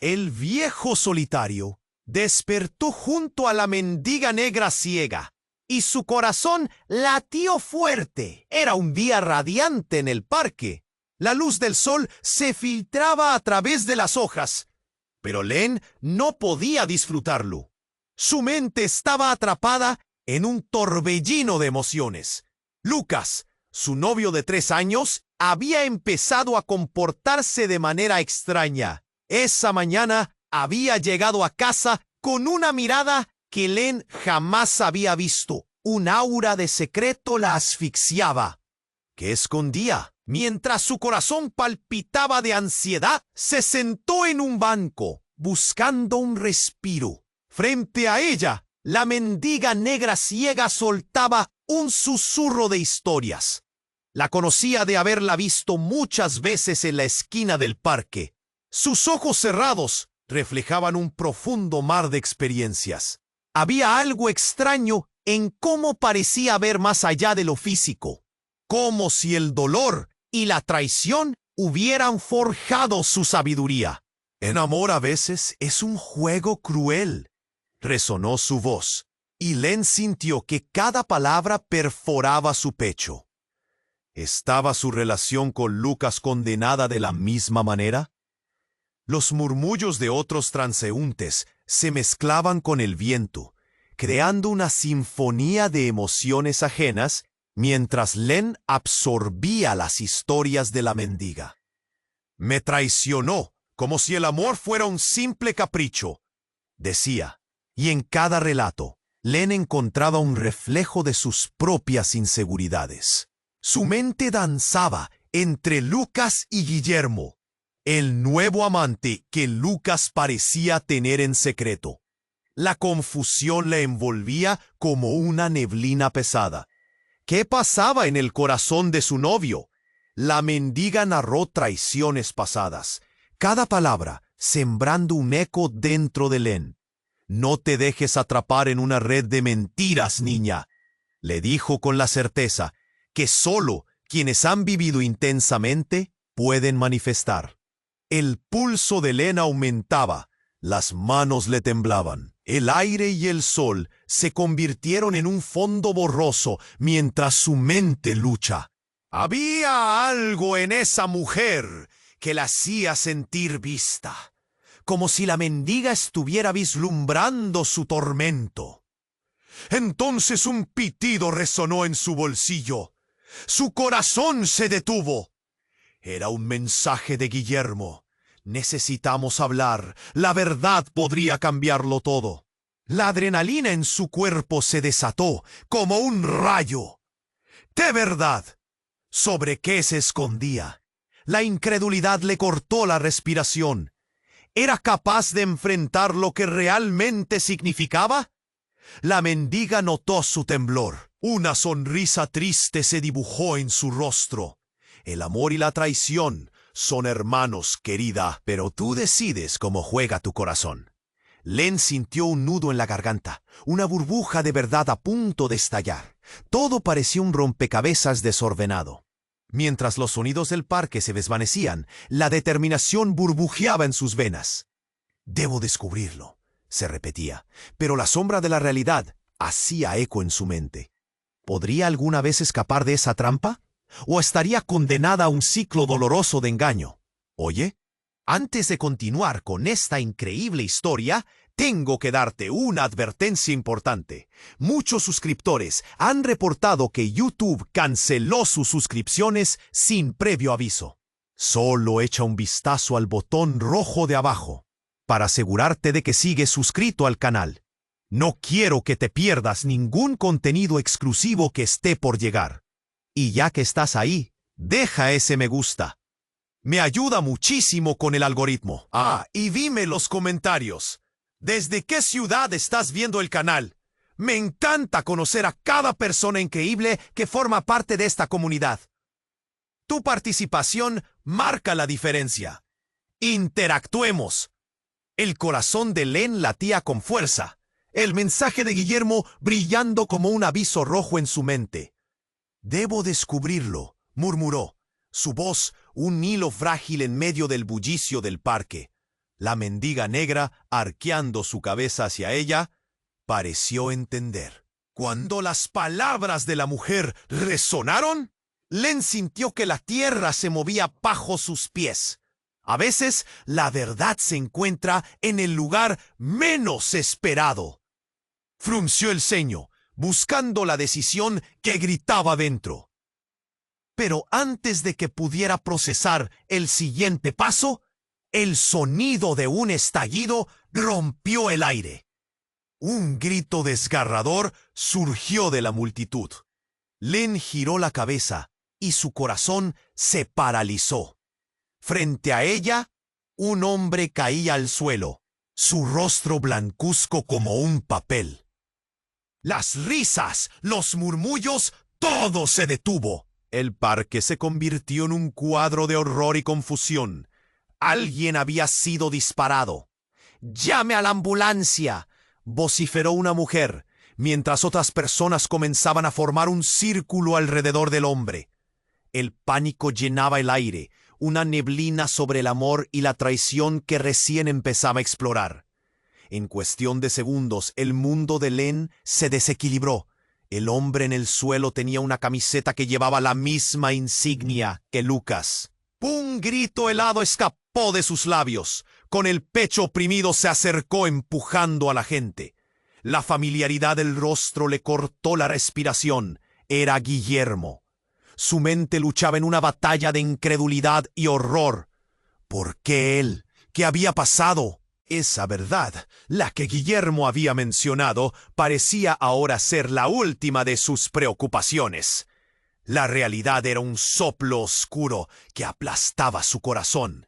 El viejo solitario despertó junto a la mendiga negra ciega, y su corazón latió fuerte. Era un día radiante en el parque. La luz del sol se filtraba a través de las hojas, pero Len no podía disfrutarlo. Su mente estaba atrapada en un torbellino de emociones. Lucas, su novio de 3 años, había empezado a comportarse de manera extraña. Esa mañana había llegado a casa con una mirada que Len jamás había visto. Un aura de secreto la asfixiaba. ¿Qué escondía? Mientras su corazón palpitaba de ansiedad, se sentó en un banco, buscando un respiro. Frente a ella, la mendiga negra ciega soltaba un susurro de historias. La conocía de haberla visto muchas veces en la esquina del parque. Sus ojos cerrados reflejaban un profundo mar de experiencias. Había algo extraño en cómo parecía ver más allá de lo físico, como si el dolor y la traición hubieran forjado su sabiduría. El amor a veces es un juego cruel, resonó su voz, y Len sintió que cada palabra perforaba su pecho. ¿Estaba su relación con Lucas condenada de la misma manera? Los murmullos de otros transeúntes se mezclaban con el viento, creando una sinfonía de emociones ajenas, mientras Len absorbía las historias de la mendiga. Me traicionó, como si el amor fuera un simple capricho, decía, y en cada relato, Len encontraba un reflejo de sus propias inseguridades. Su mente danzaba entre Lucas y Guillermo, el nuevo amante que Lucas parecía tener en secreto. La confusión le envolvía como una neblina pesada. ¿Qué pasaba en el corazón de su novio? La mendiga narró traiciones pasadas, cada palabra sembrando un eco dentro de Len. No te dejes atrapar en una red de mentiras, niña, le dijo con la certeza que solo quienes han vivido intensamente pueden manifestar. El pulso de Len aumentaba, las manos le temblaban. El aire y el sol se convirtieron en un fondo borroso mientras su mente lucha. Había algo en esa mujer que la hacía sentir vista, como si la mendiga estuviera vislumbrando su tormento. Entonces un pitido resonó en su bolsillo. Su corazón se detuvo. Era un mensaje de Guillermo. Necesitamos hablar. La verdad podría cambiarlo todo. La adrenalina en su cuerpo se desató como un rayo. ¡De verdad! ¿Sobre qué se escondía? La incredulidad le cortó la respiración. ¿Era capaz de enfrentar lo que realmente significaba? La mendiga notó su temblor. Una sonrisa triste se dibujó en su rostro. El amor y la traición son hermanos, querida, pero tú decides cómo juega tu corazón. Len sintió un nudo en la garganta, una burbuja de verdad a punto de estallar. Todo parecía un rompecabezas desordenado. Mientras los sonidos del parque se desvanecían, la determinación burbujeaba en sus venas. Debo descubrirlo, se repetía, pero la sombra de la realidad hacía eco en su mente. ¿Podría alguna vez escapar de esa trampa? ¿O estaría condenada a un ciclo doloroso de engaño? Oye, antes de continuar con esta increíble historia, tengo que darte una advertencia importante. Muchos suscriptores han reportado que YouTube canceló sus suscripciones sin previo aviso. Solo echa un vistazo al botón rojo de abajo para asegurarte de que sigues suscrito al canal. No quiero que te pierdas ningún contenido exclusivo que esté por llegar. Y ya que estás ahí, deja ese me gusta. Me ayuda muchísimo con el algoritmo. Y dime en los comentarios, ¿desde qué ciudad estás viendo el canal? Me encanta conocer a cada persona increíble que forma parte de esta comunidad. Tu participación marca la diferencia. Interactuemos. El corazón de Len latía con fuerza, el mensaje de Guillermo brillando como un aviso rojo en su mente. Debo descubrirlo, murmuró, su voz un hilo frágil en medio del bullicio del parque. La mendiga negra, arqueando su cabeza hacia ella, pareció entender. Cuando las palabras de la mujer resonaron, Len sintió que la tierra se movía bajo sus pies. A veces, la verdad se encuentra en el lugar menos esperado. Frunció el ceño, buscando la decisión que gritaba dentro. Pero antes de que pudiera procesar el siguiente paso, el sonido de un estallido rompió el aire. Un grito desgarrador surgió de la multitud. Len giró la cabeza y su corazón se paralizó. Frente a ella, un hombre caía al suelo, su rostro blancuzco como un papel. Las risas, los murmullos, todo se detuvo. El parque se convirtió en un cuadro de horror y confusión. Alguien había sido disparado. «¡Llame a la ambulancia!», vociferó una mujer, mientras otras personas comenzaban a formar un círculo alrededor del hombre. El pánico llenaba el aire, una neblina sobre el amor y la traición que recién empezaba a explorar. En cuestión de segundos, el mundo de Len se desequilibró. El hombre en el suelo tenía una camiseta que llevaba la misma insignia que Lucas. Un grito helado escapó de sus labios. Con el pecho oprimido se acercó empujando a la gente. La familiaridad del rostro le cortó la respiración. Era Guillermo. Su mente luchaba en una batalla de incredulidad y horror. ¿Por qué él? ¿Qué había pasado? Esa verdad, la que Guillermo había mencionado, parecía ahora ser la última de sus preocupaciones. La realidad era un soplo oscuro que aplastaba su corazón.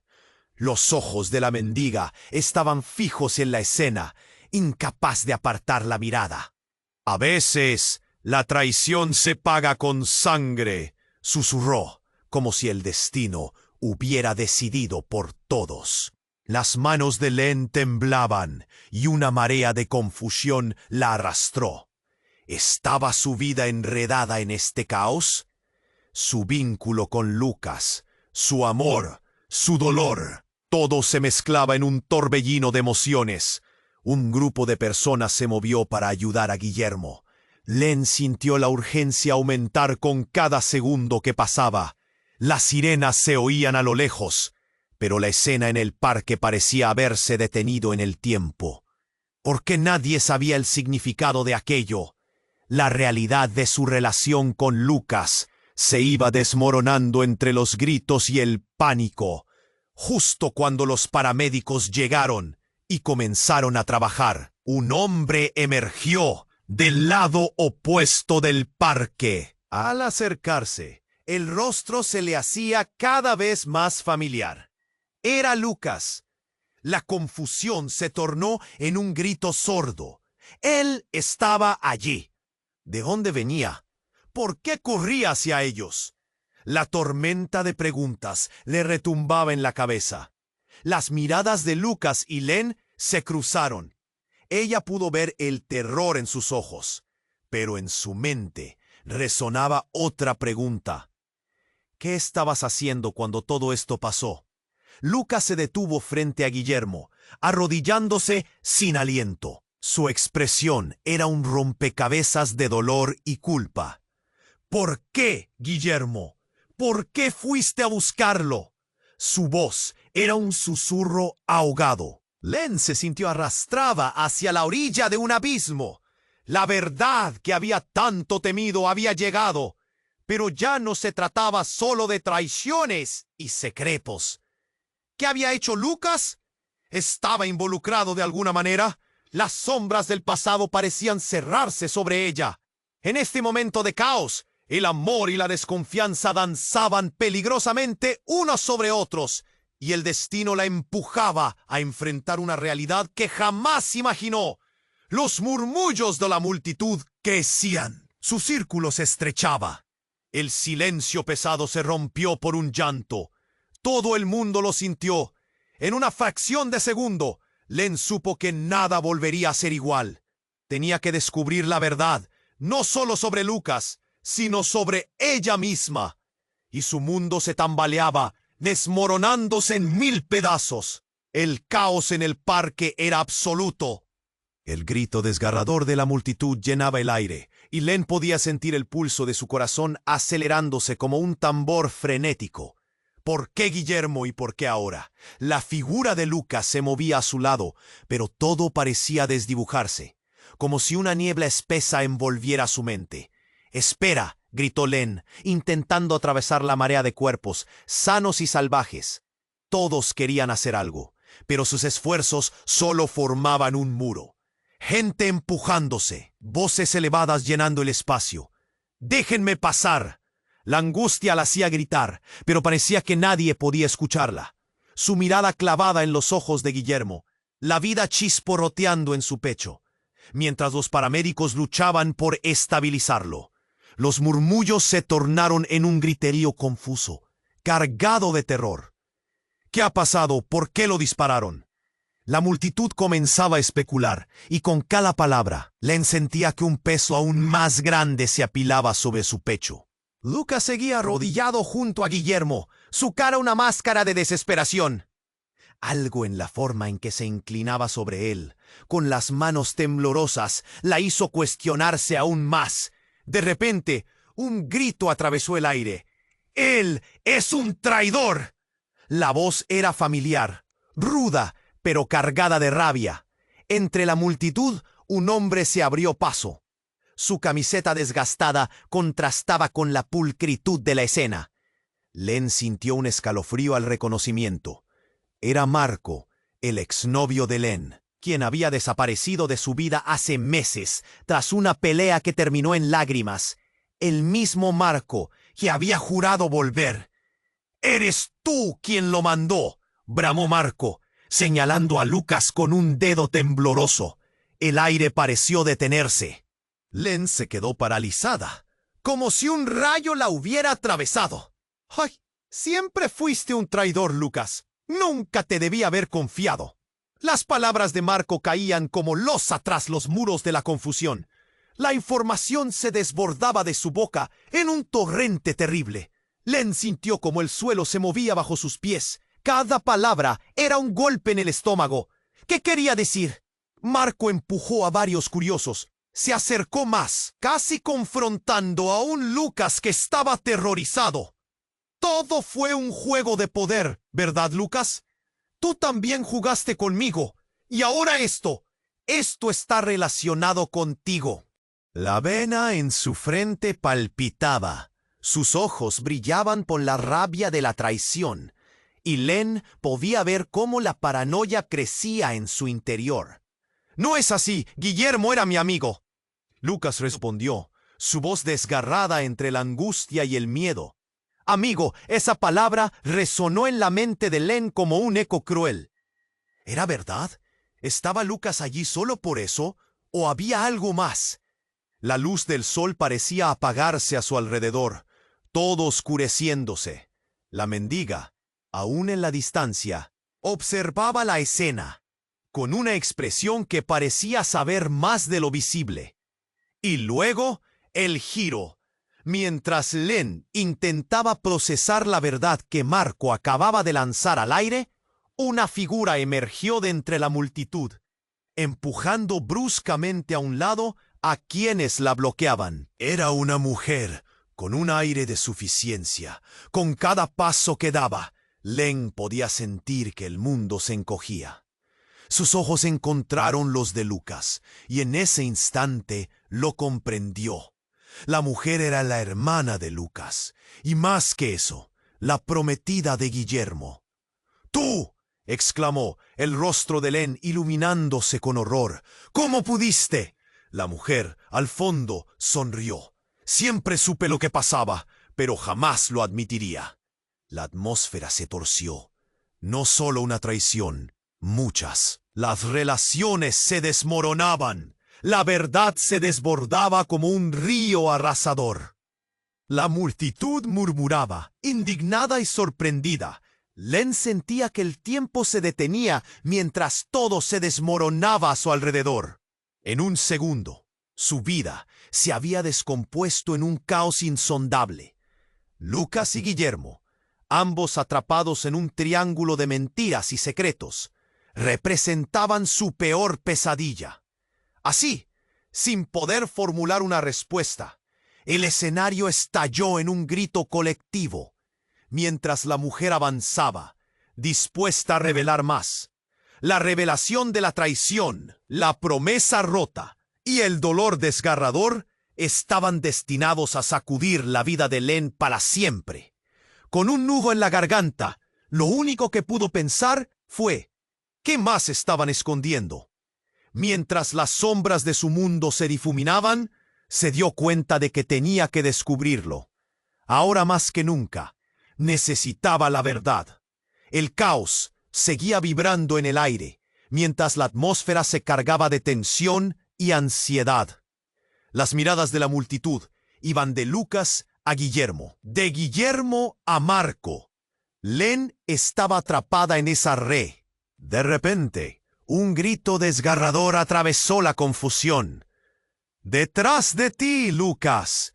Los ojos de la mendiga estaban fijos en la escena, incapaz de apartar la mirada. «A veces, la traición se paga con sangre», susurró, como si el destino hubiera decidido por todos. Las manos de Len temblaban y una marea de confusión la arrastró. ¿Estaba su vida enredada en este caos? Su vínculo con Lucas, su amor, su dolor, todo se mezclaba en un torbellino de emociones. Un grupo de personas se movió para ayudar a Guillermo. Len sintió la urgencia aumentar con cada segundo que pasaba. Las sirenas se oían a lo lejos, pero la escena en el parque parecía haberse detenido en el tiempo. Porque nadie sabía el significado de aquello. La realidad de su relación con Lucas se iba desmoronando entre los gritos y el pánico, justo cuando los paramédicos llegaron y comenzaron a trabajar. Un hombre emergió del lado opuesto del parque. Al acercarse, el rostro se le hacía cada vez más familiar. Era Lucas. La confusión se tornó en un grito sordo. Él estaba allí. ¿De dónde venía? ¿Por qué corría hacia ellos? La tormenta de preguntas le retumbaba en la cabeza. Las miradas de Lucas y Len se cruzaron. Ella pudo ver el terror en sus ojos, pero en su mente resonaba otra pregunta. ¿Qué estabas haciendo cuando todo esto pasó? Lucas se detuvo frente a Guillermo, arrodillándose sin aliento. Su expresión era un rompecabezas de dolor y culpa. ¿Por qué, Guillermo? ¿Por qué fuiste a buscarlo? Su voz era un susurro ahogado. Len se sintió arrastrada hacia la orilla de un abismo. La verdad que había tanto temido había llegado, pero ya no se trataba solo de traiciones y secretos. ¿Qué había hecho Lucas? ¿Estaba involucrado de alguna manera? Las sombras del pasado parecían cerrarse sobre ella. En este momento de caos, el amor y la desconfianza danzaban peligrosamente unos sobre otros, y el destino la empujaba a enfrentar una realidad que jamás imaginó. Los murmullos de la multitud crecían. Su círculo se estrechaba. El silencio pesado se rompió por un llanto. Todo el mundo lo sintió. En una fracción de segundo, Len supo que nada volvería a ser igual. Tenía que descubrir la verdad, no solo sobre Lucas, sino sobre ella misma. Y su mundo se tambaleaba, desmoronándose en 1000 pedazos. El caos en el parque era absoluto. El grito desgarrador de la multitud llenaba el aire, y Len podía sentir el pulso de su corazón acelerándose como un tambor frenético. ¿Por qué Guillermo y por qué ahora? La figura de Lucas se movía a su lado, pero todo parecía desdibujarse, como si una niebla espesa envolviera su mente. «¡Espera!», gritó Len, intentando atravesar la marea de cuerpos, sanos y salvajes. Todos querían hacer algo, pero sus esfuerzos solo formaban un muro. Gente empujándose, voces elevadas llenando el espacio. «¡Déjenme pasar!». La angustia la hacía gritar, pero parecía que nadie podía escucharla. Su mirada clavada en los ojos de Guillermo, la vida chisporroteando en su pecho, mientras los paramédicos luchaban por estabilizarlo. Los murmullos se tornaron en un griterío confuso, cargado de terror. «¿Qué ha pasado? ¿Por qué lo dispararon?». La multitud comenzaba a especular, y con cada palabra, Len sentía que un peso aún más grande se apilaba sobre su pecho. Lucas seguía arrodillado junto a Guillermo, su cara una máscara de desesperación. Algo en la forma en que se inclinaba sobre él, con las manos temblorosas, la hizo cuestionarse aún más. De repente, un grito atravesó el aire. «¡Él es un traidor!». La voz era familiar, ruda, pero cargada de rabia. Entre la multitud, un hombre se abrió paso. Su camiseta desgastada contrastaba con la pulcritud de la escena. Len sintió un escalofrío al reconocimiento. Era Marco, el exnovio de Len, quien había desaparecido de su vida hace meses, tras una pelea que terminó en lágrimas. El mismo Marco que había jurado volver. «¡Eres tú quien lo mandó!», bramó Marco, señalando a Lucas con un dedo tembloroso. El aire pareció detenerse. Len se quedó paralizada, como si un rayo la hubiera atravesado. «¡Ay! Siempre fuiste un traidor, Lucas. Nunca te debí haber confiado». Las palabras de Marco caían como losa tras los muros de la confusión. La información se desbordaba de su boca en un torrente terrible. Len sintió como el suelo se movía bajo sus pies. Cada palabra era un golpe en el estómago. ¿Qué quería decir? Marco empujó a varios curiosos. Se acercó más, casi confrontando a un Lucas que estaba aterrorizado. «Todo fue un juego de poder, ¿verdad, Lucas? Tú también jugaste conmigo. Y ahora esto está relacionado contigo». La vena en su frente palpitaba. Sus ojos brillaban por la rabia de la traición, y Len podía ver cómo la paranoia crecía en su interior. «No es así. Guillermo era mi amigo». Lucas respondió, su voz desgarrada entre la angustia y el miedo. Amigo, esa palabra resonó en la mente de Len como un eco cruel. ¿Era verdad? ¿Estaba Lucas allí solo por eso? ¿O había algo más? La luz del sol parecía apagarse a su alrededor, todo oscureciéndose. La mendiga, aún en la distancia, observaba la escena, con una expresión que parecía saber más de lo visible. Y luego, el giro. Mientras Len intentaba procesar la verdad que Marco acababa de lanzar al aire, una figura emergió de entre la multitud, empujando bruscamente a un lado a quienes la bloqueaban. Era una mujer, con un aire de suficiencia. Con cada paso que daba, Len podía sentir que el mundo se encogía. Sus ojos encontraron los de Lucas, y en ese instante lo comprendió. La mujer era la hermana de Lucas, y más que eso, la prometida de Guillermo. «¡Tú!», exclamó, el rostro de Len iluminándose con horror. «¿Cómo pudiste?». La mujer, al fondo, sonrió. «Siempre supe lo que pasaba, pero jamás lo admitiría». La atmósfera se torció. No solo una traición, muchas. Las relaciones se desmoronaban. La verdad se desbordaba como un río arrasador. La multitud murmuraba, indignada y sorprendida. Len sentía que el tiempo se detenía mientras todo se desmoronaba a su alrededor. En un segundo, su vida se había descompuesto en un caos insondable. Lucas y Guillermo, ambos atrapados en un triángulo de mentiras y secretos, representaban su peor pesadilla. Así, sin poder formular una respuesta, el escenario estalló en un grito colectivo, mientras la mujer avanzaba, dispuesta a revelar más. La revelación de la traición, la promesa rota y el dolor desgarrador estaban destinados a sacudir la vida de Len para siempre. Con un nudo en la garganta, lo único que pudo pensar fue: ¿qué más estaban escondiendo? Mientras las sombras de su mundo se difuminaban, se dio cuenta de que tenía que descubrirlo. Ahora más que nunca, necesitaba la verdad. El caos seguía vibrando en el aire, mientras la atmósfera se cargaba de tensión y ansiedad. Las miradas de la multitud iban de Lucas a Guillermo, de Guillermo a Marco. Len estaba atrapada en esa red. De repente, un grito desgarrador atravesó la confusión. ¡Detrás de ti, Lucas!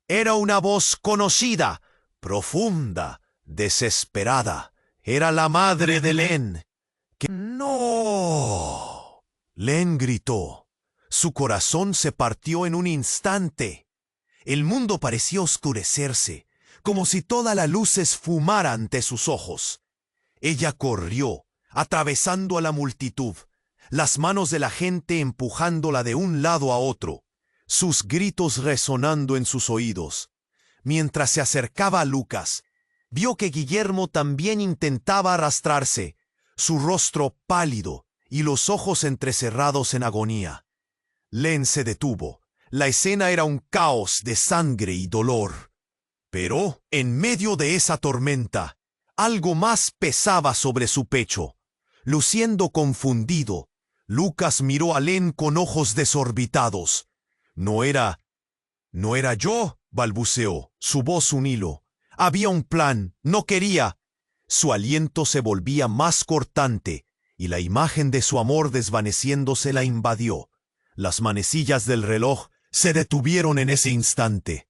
Era una voz conocida, profunda, desesperada. Era la madre de Len. ¡No! Len gritó. Su corazón se partió en un instante. El mundo parecía oscurecerse, como si toda la luz se esfumara ante sus ojos. Ella corrió, atravesando a la multitud, las manos de la gente empujándola de un lado a otro, sus gritos resonando en sus oídos. Mientras se acercaba a Lucas, vio que Guillermo también intentaba arrastrarse, su rostro pálido y los ojos entrecerrados en agonía. Len se detuvo. La escena era un caos de sangre y dolor. Pero, en medio de esa tormenta, algo más pesaba sobre su pecho. Luciendo confundido, Lucas miró a Len con ojos desorbitados. «No era yo», balbuceó, su voz un hilo. «Había un plan, no quería». Su aliento se volvía más cortante, y la imagen de su amor desvaneciéndose la invadió. Las manecillas del reloj se detuvieron en ese instante.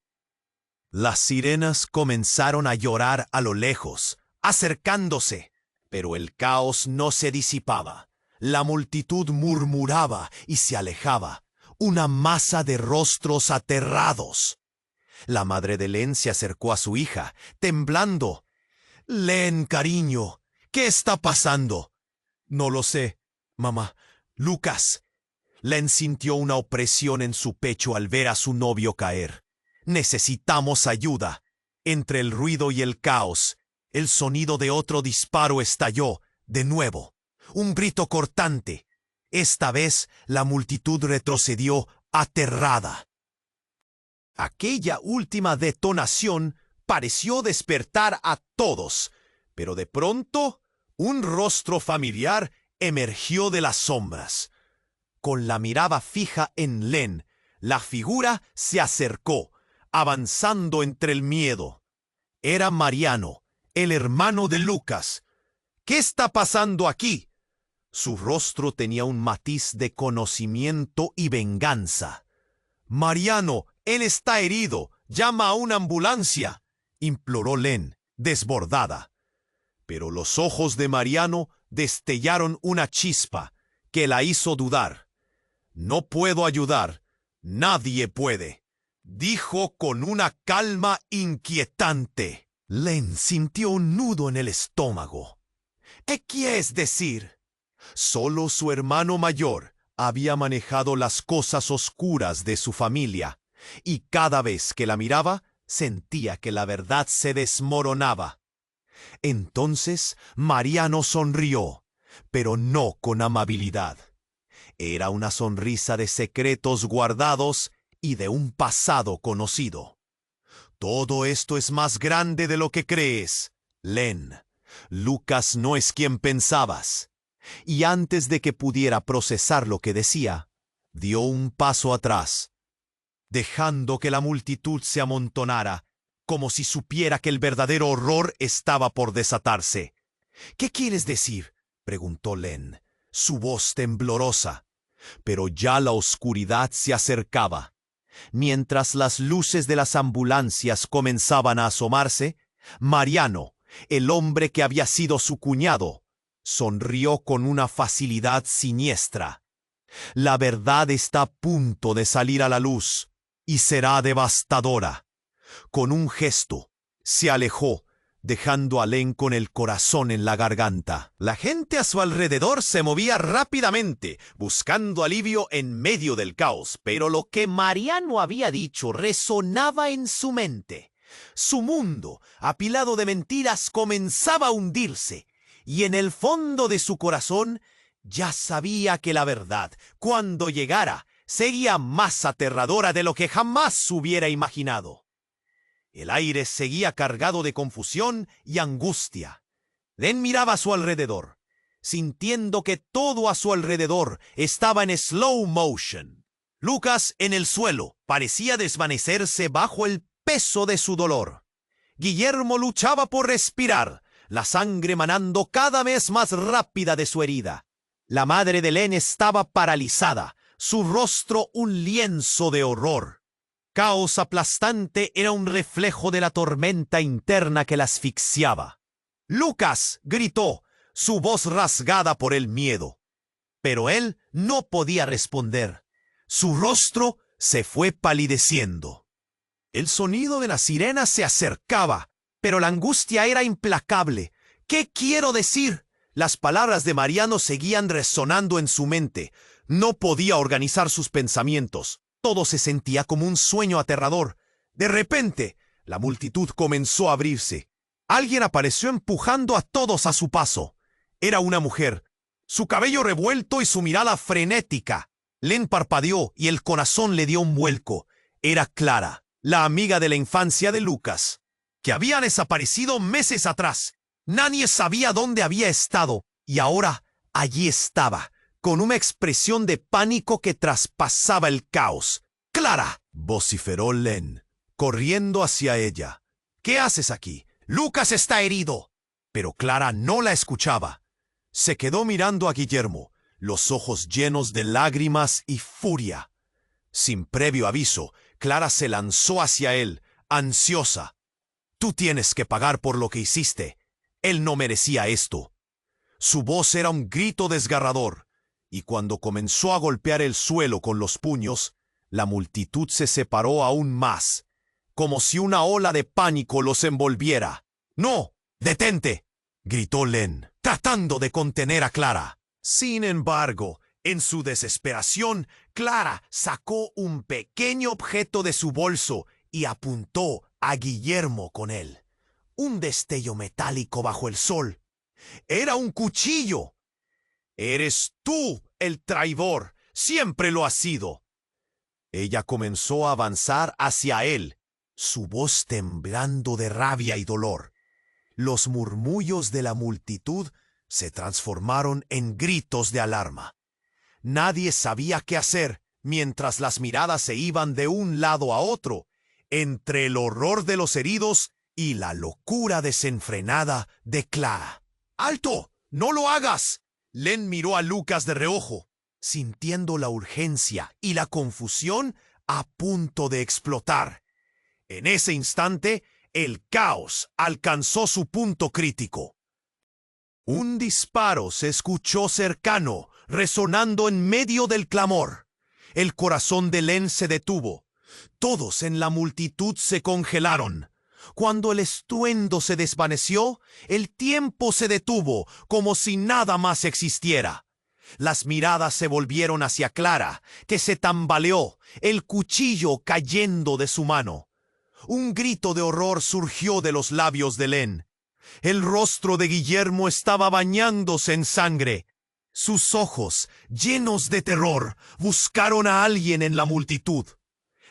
Las sirenas comenzaron a llorar a lo lejos, acercándose, pero el caos no se disipaba. La multitud murmuraba y se alejaba, una masa de rostros aterrados. La madre de Len se acercó a su hija, temblando. «Len, cariño, ¿qué está pasando?» «No lo sé, mamá. Lucas». Len sintió una opresión en su pecho al ver a su novio caer. «Necesitamos ayuda». Entre el ruido y el caos, el sonido de otro disparo estalló, de nuevo. Un grito cortante. Esta vez la multitud retrocedió aterrada. Aquella última detonación pareció despertar a todos, pero de pronto un rostro familiar emergió de las sombras. Con la mirada fija en Len, la figura se acercó, avanzando entre el miedo. Era Mariano, el hermano de Lucas. «¿Qué está pasando aquí?» Su rostro tenía un matiz de conocimiento y venganza. «Mariano, él está herido. Llama a una ambulancia», imploró Len, desbordada. Pero los ojos de Mariano destellaron una chispa que la hizo dudar. «No puedo ayudar. Nadie puede», dijo con una calma inquietante. Len sintió un nudo en el estómago. ¿Qué quieres decir? Solo su hermano mayor había manejado las cosas oscuras de su familia, y cada vez que la miraba, sentía que la verdad se desmoronaba. Entonces Mariano sonrió, pero no con amabilidad. Era una sonrisa de secretos guardados y de un pasado conocido. «Todo esto es más grande de lo que crees, Len. Lucas no es quien pensabas». Y antes de que pudiera procesar lo que decía, dio un paso atrás, dejando que la multitud se amontonara, como si supiera que el verdadero horror estaba por desatarse. «¿Qué quieres decir?», preguntó Len, su voz temblorosa. Pero ya la oscuridad se acercaba. Mientras las luces de las ambulancias comenzaban a asomarse, Mariano, el hombre que había sido su cuñado, Sonrió con una facilidad siniestra. La verdad está a punto de salir a la luz, y será devastadora. Con un gesto, se alejó, dejando a Len con el corazón en la garganta. La gente a su alrededor se movía rápidamente, buscando alivio en medio del caos, pero lo que Mariano había dicho resonaba en su mente. Su mundo, apilado de mentiras, comenzaba a hundirse, y en el fondo de su corazón ya sabía que la verdad, cuando llegara, sería más aterradora de lo que jamás hubiera imaginado. El aire seguía cargado de confusión y angustia. Len miraba a su alrededor, sintiendo que todo a su alrededor estaba en slow motion. Lucas, en el suelo, parecía desvanecerse bajo el peso de su dolor. Guillermo luchaba por respirar, la sangre manando cada vez más rápida de su herida. La madre de Len estaba paralizada, su rostro un lienzo de horror. Caos aplastante era un reflejo de la tormenta interna que la asfixiaba. «¡Lucas!», gritó, su voz rasgada por el miedo. Pero él no podía responder. Su rostro se fue palideciendo. El sonido de la sirena se acercaba, pero la angustia era implacable. «¿Qué quiero decir?». Las palabras de Mariano seguían resonando en su mente. No podía organizar sus pensamientos. Todo se sentía como un sueño aterrador. De repente, la multitud comenzó a abrirse. Alguien apareció empujando a todos a su paso. Era una mujer, su cabello revuelto y su mirada frenética. Len parpadeó y el corazón le dio un vuelco. Era Clara, la amiga de la infancia de Lucas, que había desaparecido meses atrás. Nadie sabía dónde había estado, y ahora allí estaba, con una expresión de pánico que traspasaba el caos. «¡Clara!», vociferó Len, corriendo hacia ella. «¿Qué haces aquí? Lucas está herido». Pero Clara no la escuchaba. Se quedó mirando a Guillermo, los ojos llenos de lágrimas y furia. Sin previo aviso, Clara se lanzó hacia él, ansiosa. «Tú tienes que pagar por lo que hiciste. Él no merecía esto». Su voz era un grito desgarrador, y cuando comenzó a golpear el suelo con los puños, la multitud se separó aún más, como si una ola de pánico los envolviera. «¡No! ¡Detente!», gritó Len, tratando de contener a Clara. Sin embargo, en su desesperación, Clara sacó un pequeño objeto de su bolso y apuntó a Guillermo con él. Un destello metálico bajo el sol. Era un cuchillo. «Eres tú el traidor. Siempre lo has sido». Ella comenzó a avanzar hacia él, su voz temblando de rabia y dolor. Los murmullos de la multitud se transformaron en gritos de alarma. Nadie sabía qué hacer mientras las miradas se iban de un lado a otro, entre el horror de los heridos y la locura desenfrenada de Clara. «¡Alto! ¡No lo hagas!». Len miró a Lucas de reojo, sintiendo la urgencia y la confusión a punto de explotar. En ese instante, el caos alcanzó su punto crítico. Un disparo se escuchó cercano, resonando en medio del clamor. El corazón de Len se detuvo. Todos en la multitud se congelaron. Cuando el estruendo se desvaneció, el tiempo se detuvo, como si nada más existiera. Las miradas se volvieron hacia Clara, que se tambaleó, el cuchillo cayendo de su mano. Un grito de horror surgió de los labios de Len. El rostro de Guillermo estaba bañándose en sangre. Sus ojos, llenos de terror, buscaron a alguien en la multitud.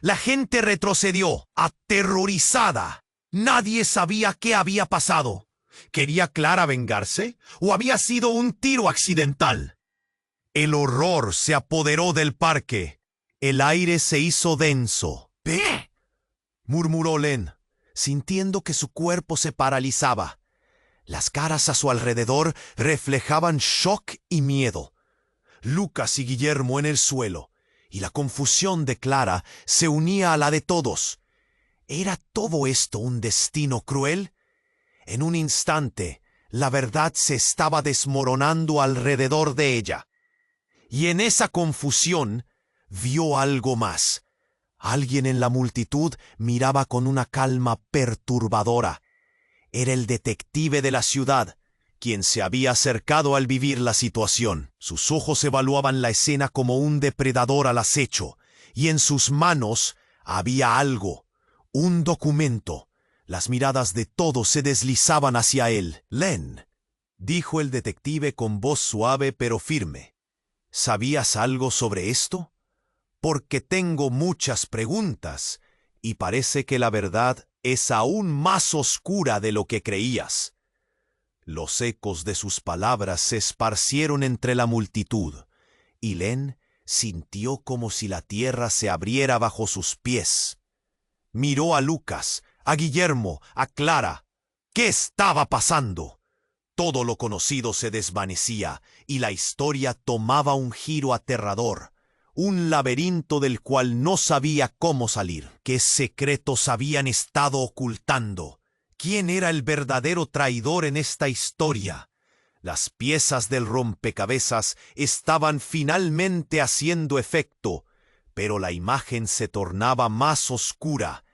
La gente retrocedió, aterrorizada. Nadie sabía qué había pasado. ¿Quería Clara vengarse o había sido un tiro accidental? El horror se apoderó del parque. El aire se hizo denso. «¡Ve!», murmuró Len, sintiendo que su cuerpo se paralizaba. Las caras a su alrededor reflejaban shock y miedo. Lucas y Guillermo en el suelo, y la confusión de Clara se unía a la de todos. ¿Era todo esto un destino cruel? En un instante, La verdad se estaba desmoronando alrededor de ella. Y en esa confusión vio algo más. Alguien en la multitud miraba con una calma perturbadora. Era el detective de la ciudad, quien se había acercado al vivir la situación. Sus ojos evaluaban la escena como un depredador al acecho, y en sus manos había algo, un documento. Las miradas de todos se deslizaban hacia él. «Len», dijo el detective con voz suave pero firme, «¿sabías algo sobre esto? Porque tengo muchas preguntas, y parece que la verdad es aún más oscura de lo que creías». Los ecos de sus palabras se esparcieron entre la multitud, y Len sintió como si la tierra se abriera bajo sus pies. Miró a Lucas, a Guillermo, a Clara. ¿Qué estaba pasando? Todo lo conocido se desvanecía, y la historia tomaba un giro aterrador. Un laberinto del cual no sabía cómo salir. ¿Qué secretos habían estado ocultando? ¿Quién era el verdadero traidor en esta historia? Las piezas del rompecabezas estaban finalmente haciendo efecto, pero la imagen se tornaba más oscura.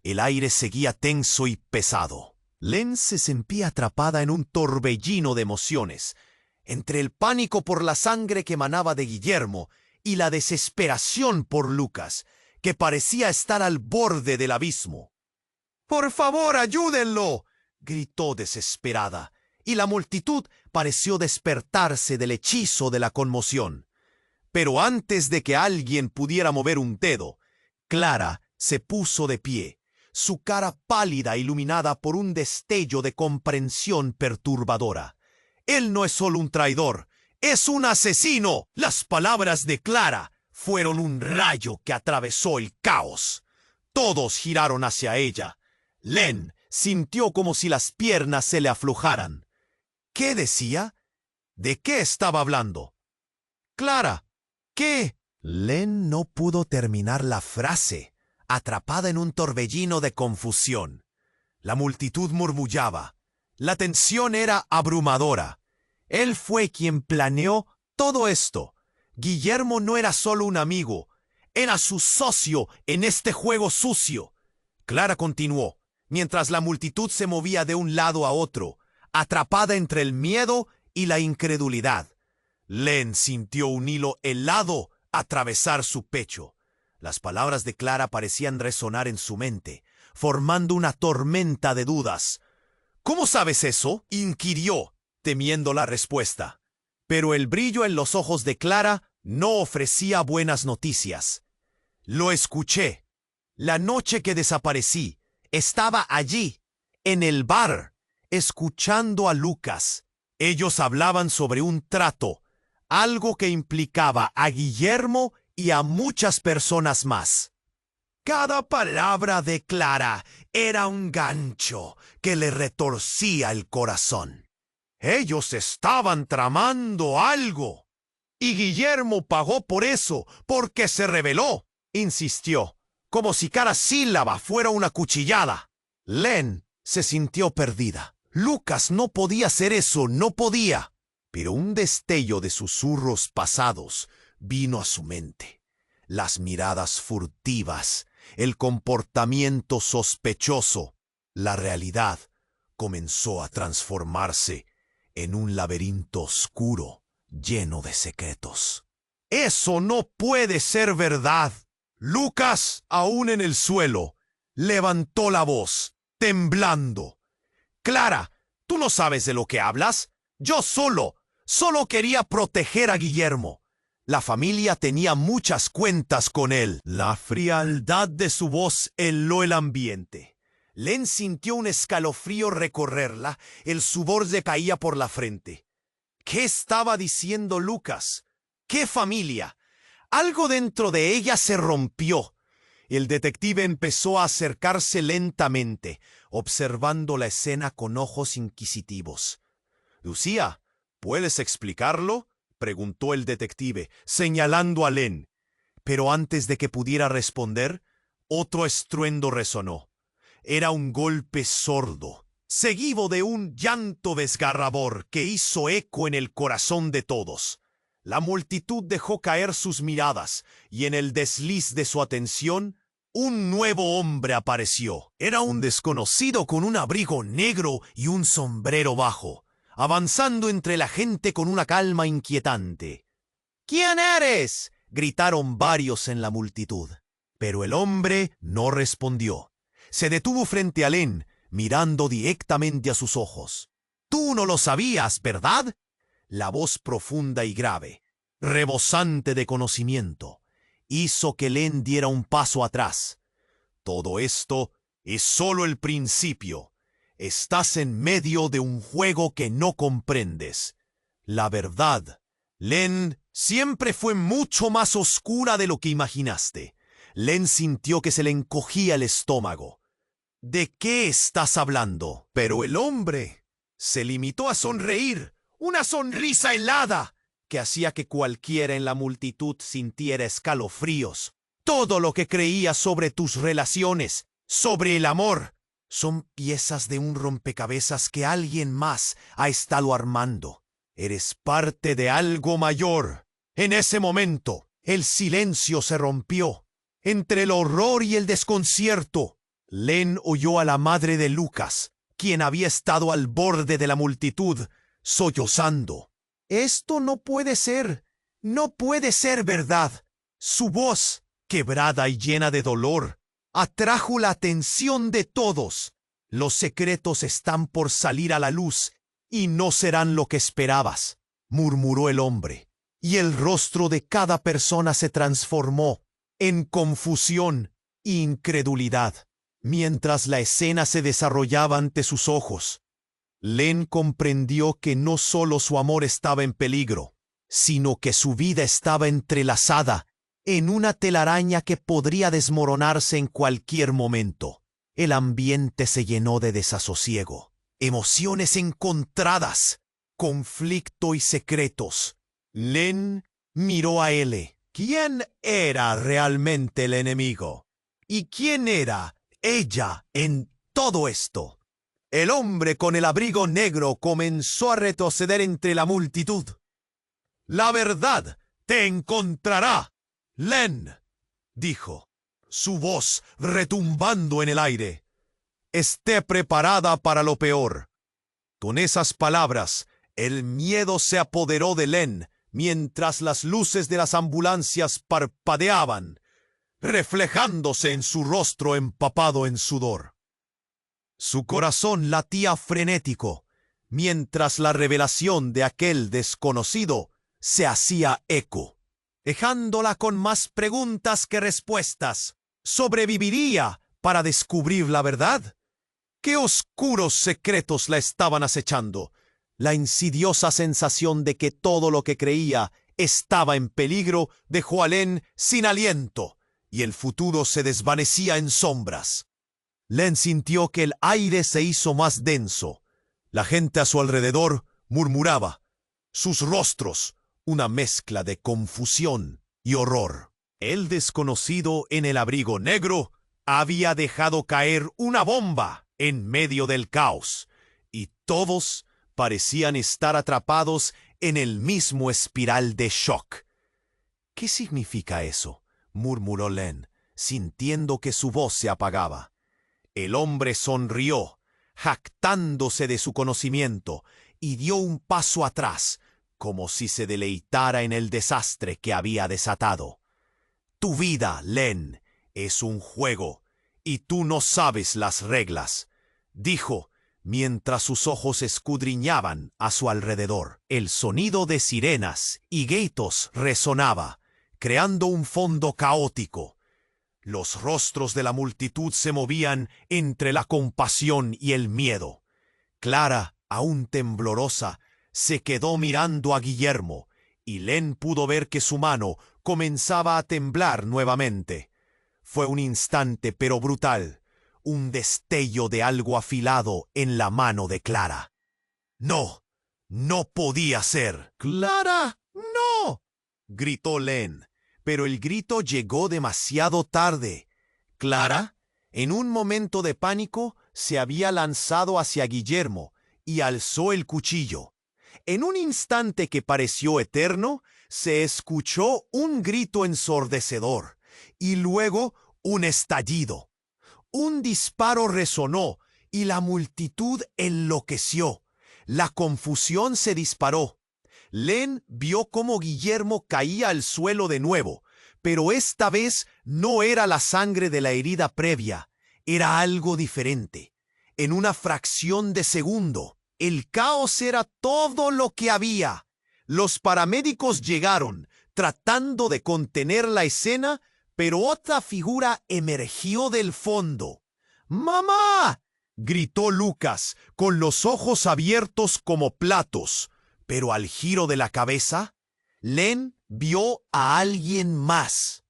El aire seguía tenso y pesado. Len se sentía atrapada en un torbellino de emociones, entre el pánico por la sangre que emanaba de Guillermo y la desesperación por Lucas, que parecía estar al borde del abismo. «¡Por favor, ayúdenlo!», gritó desesperada, y la multitud pareció despertarse del hechizo de la conmoción. Pero antes de que alguien pudiera mover un dedo, Clara se puso de pie, su cara pálida iluminada por un destello de comprensión perturbadora. «Él no es solo un traidor, es un asesino». Las palabras de Clara fueron un rayo que atravesó el caos. Todos giraron hacia ella. Len sintió como si las piernas se le aflojaran. ¿Qué decía? ¿De qué estaba hablando? «Clara, ¿qué?». Len no pudo terminar la frase, atrapada en un torbellino de confusión. La multitud murmullaba. La tensión era abrumadora. Él fue quien planeó todo esto. Guillermo no era solo un amigo, era su socio en este juego sucio. Clara continuó, mientras la multitud se movía de un lado a otro, atrapada entre el miedo y la incredulidad. Len sintió un hilo helado atravesar su pecho. Las palabras de Clara parecían resonar en su mente, formando una tormenta de dudas. «¿Cómo sabes eso?», inquirió, temiendo la respuesta. Pero el brillo en los ojos de Clara no ofrecía buenas noticias. «Lo escuché. La noche que desaparecí, estaba allí, en el bar, escuchando a Lucas. Ellos hablaban sobre un trato, algo que implicaba a Guillermo y a muchas personas más». Cada palabra de Clara era un gancho que le retorcía el corazón. Ellos estaban tramando algo. «Y Guillermo pagó por eso, porque se rebeló», insistió, como si cada sílaba fuera una cuchillada. Len se sintió perdida. Lucas no podía hacer eso, no podía. Pero un destello de susurros pasados vino a su mente. Las miradas furtivas, el comportamiento sospechoso. La realidad comenzó a transformarse en un laberinto oscuro, lleno de secretos. «Eso no puede ser verdad». Lucas, aún en el suelo, levantó la voz, temblando. «Clara, ¿tú no sabes de lo que hablas? Yo solo quería proteger a Guillermo. La familia tenía muchas cuentas con él». La frialdad de su voz heló el ambiente. Len sintió un escalofrío recorrerla, el sudor le caía por la frente. ¿Qué estaba diciendo Lucas? ¿Qué familia? Algo dentro de ella se rompió. El detective empezó a acercarse lentamente, observando la escena con ojos inquisitivos. «Lucía, ¿puedes explicarlo?», preguntó el detective, señalando a Len. Pero antes de que pudiera responder, otro estruendo resonó. Era un golpe sordo. seguido de un llanto desgarrador que hizo eco en el corazón de todos. La multitud dejó caer sus miradas, y en el desliz de su atención, un nuevo hombre apareció. Era un desconocido con un abrigo negro y un sombrero bajo, avanzando entre la gente con una calma inquietante. «¿Quién eres?», gritaron varios en la multitud. Pero el hombre no respondió. Se detuvo frente a Len, mirando directamente a sus ojos. «Tú no lo sabías, ¿verdad?». La voz profunda y grave, rebosante de conocimiento, hizo que Len diera un paso atrás. «Todo esto es solo el principio. Estás en medio de un juego que no comprendes. La verdad, Len, siempre fue mucho más oscura de lo que imaginaste». Len sintió que se le encogía el estómago. «¿De qué estás hablando?». Pero el hombre se limitó a sonreír, una sonrisa helada que hacía que cualquiera en la multitud sintiera escalofríos. «Todo lo que creías sobre tus relaciones, sobre el amor, son piezas de un rompecabezas que alguien más ha estado armando. Eres parte de algo mayor». En ese momento, el silencio se rompió. Entre el horror y el desconcierto, Len oyó a la madre de Lucas, quien había estado al borde de la multitud, sollozando. «Esto no puede ser verdad». Su voz, quebrada y llena de dolor, atrajo la atención de todos. «Los secretos están por salir a la luz y no serán lo que esperabas», murmuró el hombre, y el rostro de cada persona se transformó en confusión e incredulidad. Mientras la escena se desarrollaba ante sus ojos, Len comprendió que no solo su amor estaba en peligro, sino que su vida estaba entrelazada en una telaraña que podría desmoronarse en cualquier momento. El ambiente se llenó de desasosiego, emociones encontradas, conflicto y secretos. Len miró a L. ¿Quién era realmente el enemigo? ¿Y quién era ella en todo esto? El hombre con el abrigo negro comenzó a retroceder entre la multitud. «La verdad te encontrará, Len», dijo, su voz retumbando en el aire. «Esté preparada para lo peor». Con esas palabras, el miedo se apoderó de Len mientras las luces de las ambulancias parpadeaban, reflejándose en su rostro empapado en sudor. Su corazón latía frenético, mientras la revelación de aquel desconocido se hacía eco, dejándola con más preguntas que respuestas. ¿Sobreviviría para descubrir la verdad? ¿Qué oscuros secretos la estaban acechando? La insidiosa sensación de que todo lo que creía estaba en peligro dejó a Len sin aliento, y el futuro se desvanecía en sombras. Len sintió que el aire se hizo más denso. La gente a su alrededor murmuraba, sus rostros una mezcla de confusión y horror. El desconocido en el abrigo negro había dejado caer una bomba en medio del caos, y todos parecían estar atrapados en el mismo espiral de shock. «¿Qué significa eso?», murmuró Len, sintiendo que su voz se apagaba. El hombre sonrió, jactándose de su conocimiento, y dio un paso atrás, como si se deleitara en el desastre que había desatado. «Tu vida, Len, es un juego, y tú no sabes las reglas», dijo, mientras sus ojos escudriñaban a su alrededor. El sonido de sirenas y gritos resonaba, creando un fondo caótico. Los rostros de la multitud se movían entre la compasión y el miedo. Clara, aún temblorosa, se quedó mirando a Guillermo, y Len pudo ver que su mano comenzaba a temblar nuevamente. Fue un instante pero brutal, un destello de algo afilado en la mano de Clara. «No, no podía ser». «¡Clara, no!», gritó Len, pero el grito llegó demasiado tarde. Clara, en un momento de pánico, se había lanzado hacia Guillermo y alzó el cuchillo. En un instante que pareció eterno, se escuchó un grito ensordecedor y luego un estallido. Un disparo resonó y la multitud enloqueció. La confusión se disparó. Len vio cómo Guillermo caía al suelo de nuevo, pero esta vez no era la sangre de la herida previa, era algo diferente. En una fracción de segundo, el caos era todo lo que había. Los paramédicos llegaron, tratando de contener la escena, pero otra figura emergió del fondo. ¡Mamá!, gritó Lucas, con los ojos abiertos como platos. Pero al giro de la cabeza, Len vio a alguien más.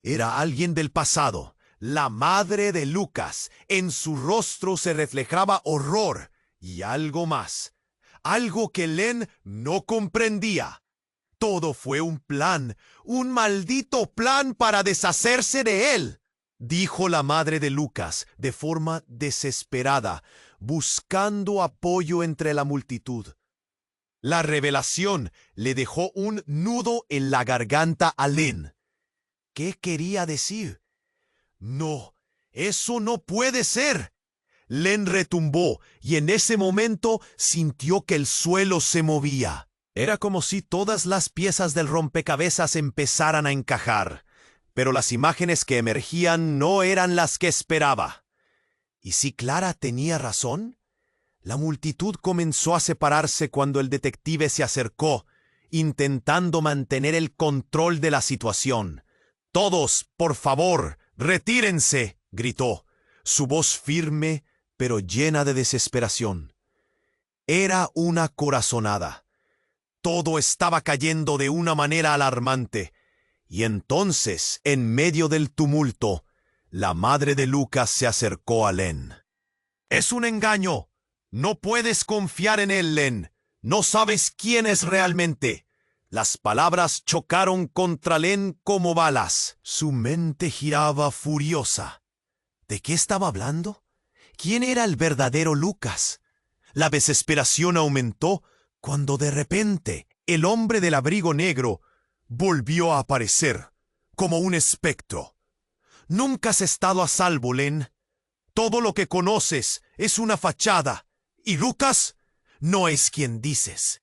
Era alguien del pasado, la madre de Lucas. En su rostro se reflejaba horror y algo más, algo que Len no comprendía. Todo fue un plan, un maldito plan para deshacerse de él, dijo la madre de Lucas de forma desesperada, buscando apoyo entre la multitud. La revelación le dejó un nudo en la garganta a Len. ¿Qué quería decir? No, eso no puede ser. Len retumbó y en ese momento sintió que el suelo se movía. Era como si todas las piezas del rompecabezas empezaran a encajar, pero las imágenes que emergían no eran las que esperaba. ¿Y si Clara tenía razón? La multitud comenzó a separarse cuando el detective se acercó, intentando mantener el control de la situación. «Todos, por favor, retírense», gritó, su voz firme pero llena de desesperación. Era una corazonada. Todo estaba cayendo de una manera alarmante. Y entonces, en medio del tumulto, la madre de Lucas se acercó a Len. «Es un engaño. No puedes confiar en él, Len. No sabes quién es realmente». Las palabras chocaron contra Len como balas. Su mente giraba furiosa. ¿De qué estaba hablando? ¿Quién era el verdadero Lucas? La desesperación aumentó cuando de repente el hombre del abrigo negro volvió a aparecer como un espectro. «Nunca has estado a salvo, Len. Todo lo que conoces es una fachada. ¿Y Lucas? No es quien dices».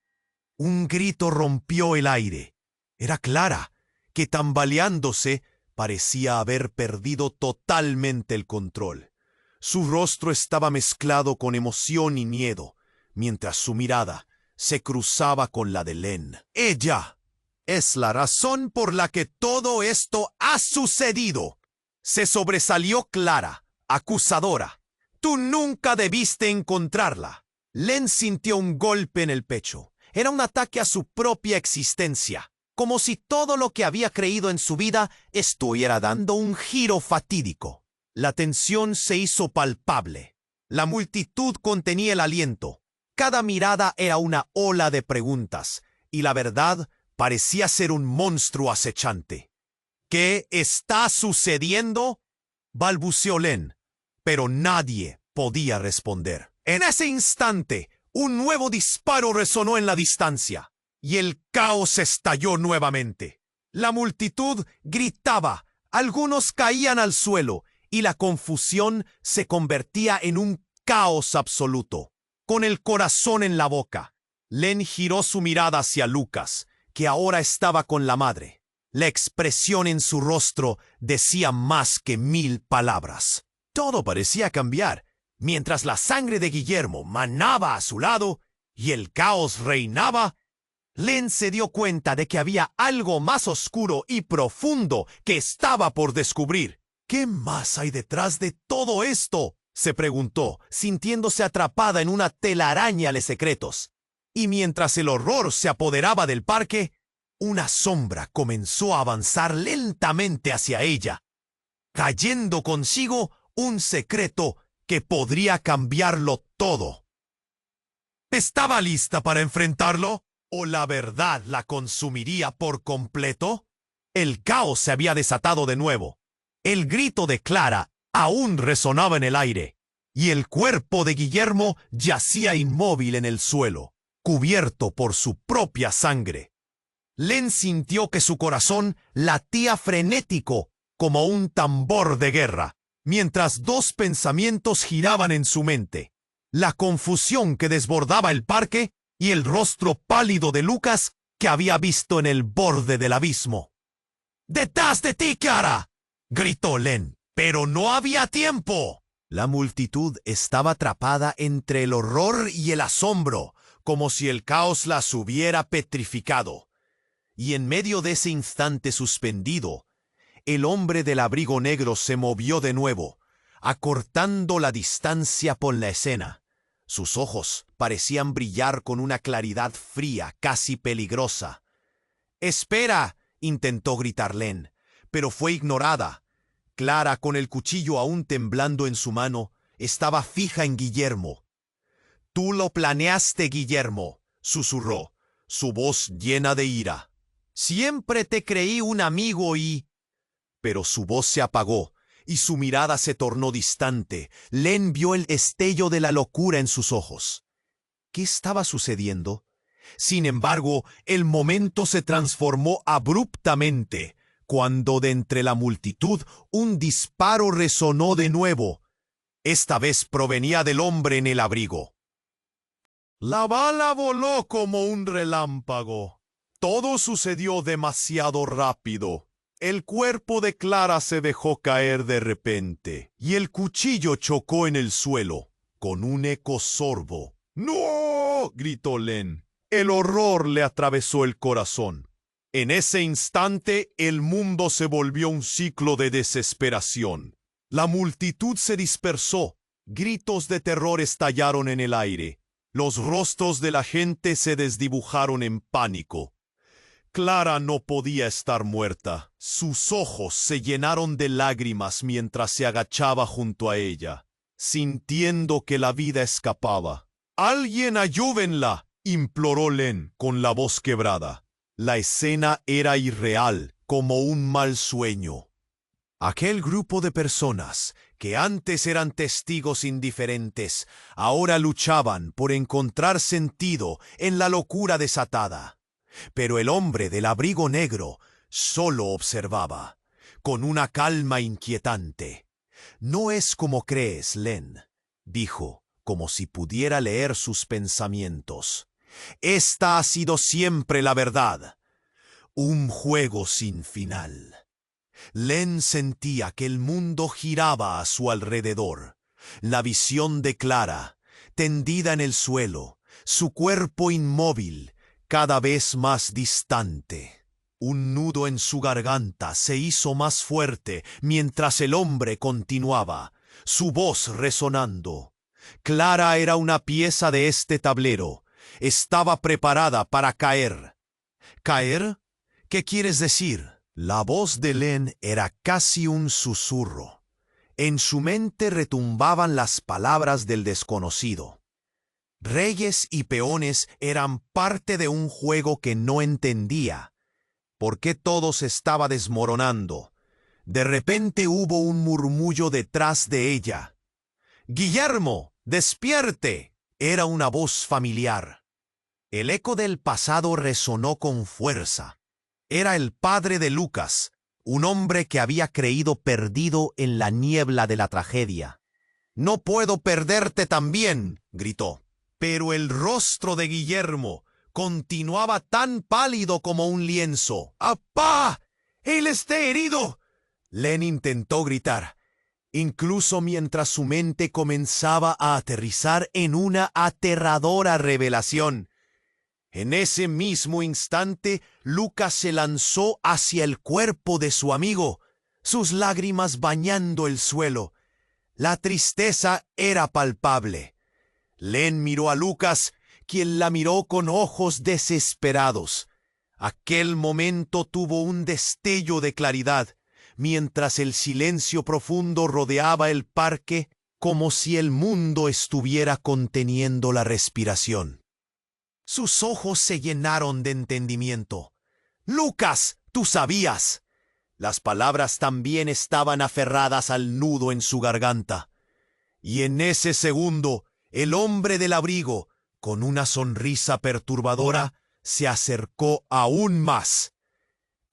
Un grito rompió el aire. Era Clara, que tambaleándose parecía haber perdido totalmente el control. Su rostro estaba mezclado con emoción y miedo, mientras su mirada se cruzaba con la de Len. «Ella es la razón por la que todo esto ha sucedido», se sobresalió Clara, acusadora. «Tú nunca debiste encontrarla». Len sintió un golpe en el pecho. Era un ataque a su propia existencia, como si todo lo que había creído en su vida estuviera dando un giro fatídico. La tensión se hizo palpable. La multitud contenía el aliento. Cada mirada era una ola de preguntas, y la verdad parecía ser un monstruo acechante. «¿Qué está sucediendo?», balbuceó Len, pero nadie podía responder. En ese instante, un nuevo disparo resonó en la distancia, y el caos estalló nuevamente. La multitud gritaba, algunos caían al suelo, y la confusión se convertía en un caos absoluto. Con el corazón en la boca, Len giró su mirada hacia Lucas, que ahora estaba con la madre. La expresión en su rostro decía más que 1000 palabras. Todo parecía cambiar, mientras la sangre de Guillermo manaba a su lado y el caos reinaba. Len se dio cuenta de que había algo más oscuro y profundo que estaba por descubrir. «¿Qué más hay detrás de todo esto?», se preguntó, sintiéndose atrapada en una telaraña de secretos. Y mientras el horror se apoderaba del parque, una sombra comenzó a avanzar lentamente hacia ella, trayendo consigo un secreto que podría cambiarlo todo. ¿Estaba lista para enfrentarlo? ¿O la verdad la consumiría por completo? El caos se había desatado de nuevo. El grito de Clara aún resonaba en el aire, y el cuerpo de Guillermo yacía inmóvil en el suelo, cubierto por su propia sangre. Len sintió que su corazón latía frenético como un tambor de guerra, mientras dos pensamientos giraban en su mente: la confusión que desbordaba el parque y el rostro pálido de Lucas que había visto en el borde del abismo. ¡Detrás de ti, Clara!, gritó Len, pero no había tiempo. La multitud estaba atrapada entre el horror y el asombro, como si el caos las hubiera petrificado. Y en medio de ese instante suspendido, el hombre del abrigo negro se movió de nuevo, acortando la distancia con la escena. Sus ojos parecían brillar con una claridad fría, casi peligrosa. «¡Espera!», intentó gritar Len, pero fue ignorada. Clara, con el cuchillo aún temblando en su mano, estaba fija en Guillermo. «Tú lo planeaste, Guillermo», susurró, su voz llena de ira. «Siempre te creí un amigo y...». Pero su voz se apagó y su mirada se tornó distante. Len vio el destello de la locura en sus ojos. ¿Qué estaba sucediendo? Sin embargo, el momento se transformó abruptamente, cuando de entre la multitud un disparo resonó de nuevo. Esta vez provenía del hombre en el abrigo. La bala voló como un relámpago. Todo sucedió demasiado rápido. El cuerpo de Clara se dejó caer de repente, y el cuchillo chocó en el suelo, con un eco sordo. ¡No!, gritó Len. El horror le atravesó el corazón. En ese instante, el mundo se volvió un ciclo de desesperación. La multitud se dispersó. Gritos de terror estallaron en el aire. Los rostros de la gente se desdibujaron en pánico. Clara no podía estar muerta. Sus ojos se llenaron de lágrimas mientras se agachaba junto a ella, sintiendo que la vida escapaba. «¡Alguien ayúdenla!», imploró Len con la voz quebrada. La escena era irreal, como un mal sueño. Aquel grupo de personas, que antes eran testigos indiferentes, ahora luchaban por encontrar sentido en la locura desatada. Pero el hombre del abrigo negro solo observaba, con una calma inquietante. «No es como crees, Len», dijo, como si pudiera leer sus pensamientos. «Esta ha sido siempre la verdad. Un juego sin final». Len sentía que el mundo giraba a su alrededor. La visión de Clara, tendida en el suelo, su cuerpo inmóvil, cada vez más distante. Un nudo en su garganta se hizo más fuerte mientras el hombre continuaba, su voz resonando. Clara era una pieza de este tablero. Estaba preparada para caer. ¿Caer? ¿Qué quieres decir? La voz de Len era casi un susurro. En su mente retumbaban las palabras del desconocido. Reyes y peones eran parte de un juego que no entendía. ¿Por qué todo se estaba desmoronando? De repente hubo un murmullo detrás de ella. «¡Guillermo, despierte!», era una voz familiar. El eco del pasado resonó con fuerza. Era el padre de Lucas, un hombre que había creído perdido en la niebla de la tragedia. «No puedo perderte también», gritó. Pero el rostro de Guillermo continuaba tan pálido como un lienzo. «¡Apá! ¡Él está herido!», Len intentó gritar, incluso mientras su mente comenzaba a aterrizar en una aterradora revelación. En ese mismo instante, Lucas se lanzó hacia el cuerpo de su amigo, sus lágrimas bañando el suelo. La tristeza era palpable. Len miró a Lucas, quien la miró con ojos desesperados. Aquel momento tuvo un destello de claridad, mientras el silencio profundo rodeaba el parque como si el mundo estuviera conteniendo la respiración. Sus ojos se llenaron de entendimiento. «Lucas, tú sabías». Las palabras también estaban aferradas al nudo en su garganta. Y en ese segundo, el hombre del abrigo, con una sonrisa perturbadora, se acercó aún más.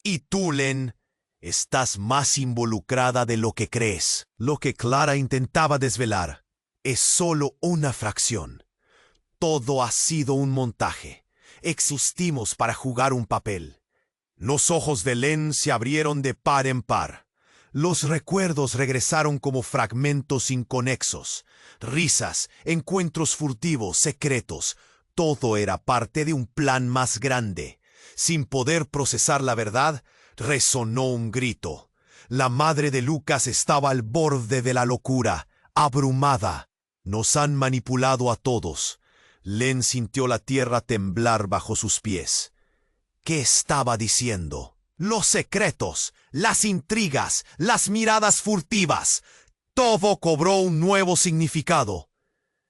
Y tú, Len, estás más involucrada de lo que crees. Lo que Clara intentaba desvelar es solo una fracción. Todo ha sido un montaje. Existimos para jugar un papel. Los ojos de Len se abrieron de par en par. Los recuerdos regresaron como fragmentos inconexos. Risas, encuentros furtivos, secretos. Todo era parte de un plan más grande. Sin poder procesar la verdad, resonó un grito. La madre de Lucas estaba al borde de la locura, abrumada. Nos han manipulado a todos. Len sintió la tierra temblar bajo sus pies. ¿Qué estaba diciendo? Los secretos, las intrigas, las miradas furtivas. Todo cobró un nuevo significado.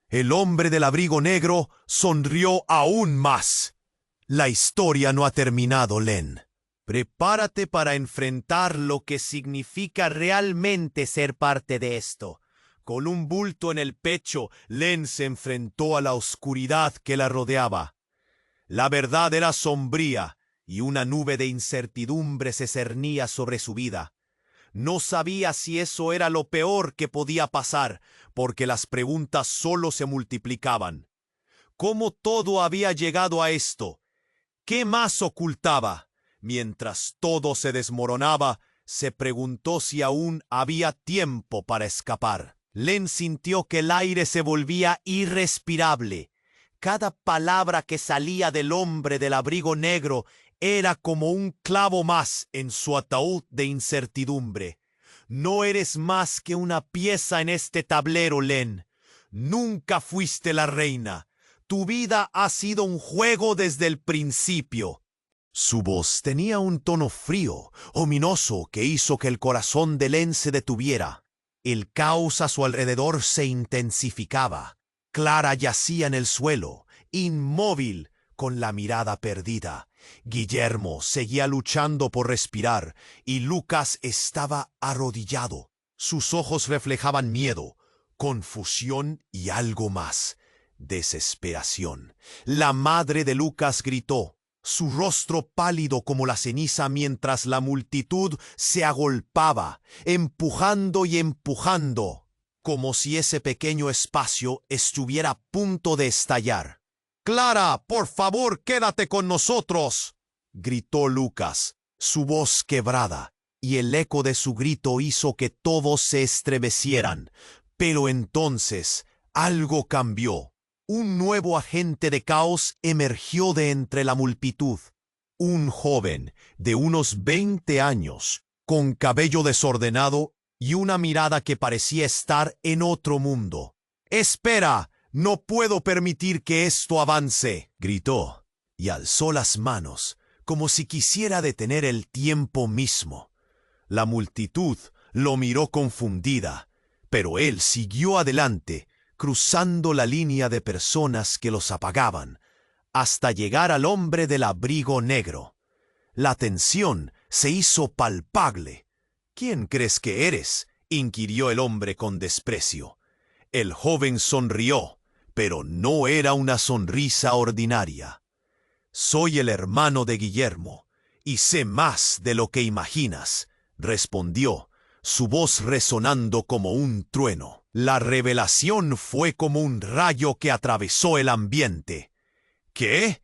El hombre del abrigo negro sonrió aún más. La historia no ha terminado, Len. Prepárate para enfrentar lo que significa realmente ser parte de esto. Con un bulto en el pecho, Len se enfrentó a la oscuridad que la rodeaba. La verdad era sombría y una nube de incertidumbre se cernía sobre su vida. No sabía si eso era lo peor que podía pasar, porque las preguntas solo se multiplicaban. ¿Cómo todo había llegado a esto? ¿Qué más ocultaba? Mientras todo se desmoronaba, se preguntó si aún había tiempo para escapar. Len sintió que el aire se volvía irrespirable. Cada palabra que salía del hombre del abrigo negro era como un clavo más en su ataúd de incertidumbre. No eres más que una pieza en este tablero, Len. Nunca fuiste la reina. Tu vida ha sido un juego desde el principio. Su voz tenía un tono frío, ominoso, que hizo que el corazón de Len se detuviera. El caos a su alrededor se intensificaba. Clara yacía en el suelo, inmóvil, con la mirada perdida. Guillermo seguía luchando por respirar, y Lucas estaba arrodillado. Sus ojos reflejaban miedo, confusión y algo más: desesperación. La madre de Lucas gritó, su rostro pálido como la ceniza, mientras la multitud se agolpaba, empujando y empujando, como si ese pequeño espacio estuviera a punto de estallar. «Clara, por favor, quédate con nosotros», gritó Lucas, su voz quebrada, y el eco de su grito hizo que todos se estremecieran. Pero entonces algo cambió. Un nuevo agente de caos emergió de entre la multitud. Un joven de unos 20 años, con cabello desordenado y una mirada que parecía estar en otro mundo. «¡Espera! No puedo permitir que esto avance», gritó, y alzó las manos, como si quisiera detener el tiempo mismo. La multitud lo miró confundida, pero él siguió adelante, cruzando la línea de personas que los apagaban, hasta llegar al hombre del abrigo negro. La tensión se hizo palpable. «¿Quién crees que eres?», inquirió el hombre con desprecio. El joven sonrió, pero no era una sonrisa ordinaria. «Soy el hermano de Guillermo, y sé más de lo que imaginas», respondió, su voz resonando como un trueno. La revelación fue como un rayo que atravesó el ambiente. «¿Qué?